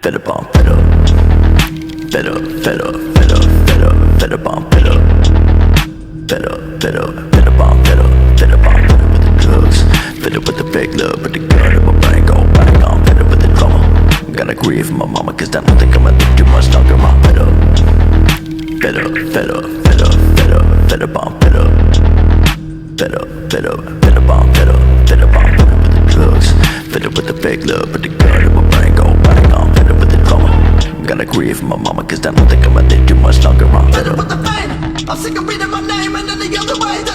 fed up on fed up, fed up, fed up, fed up, fed up, fed up on fed up, fed up, fed up, fed up on fed up, fed up on fed up with the drugs, fed up with the fake love, with the gun in my brain go bang on, fed up with the drama. Gotta grieve for my mama, cause I don't think I'ma live too much longer. I'm fed up, fed up, fed up, fed up, fed up, fed up on fed up, fed up, fed up, fed up on fed up, fed up on fed up with the drugs, fed up with the fake love, with the gun in my brain go bang on, fed up with the drama. Gotta grieve for my mama, cause I don't think I'ma live too much longer. I'm fed up with the pain, I'm sick of reading my name and any other way.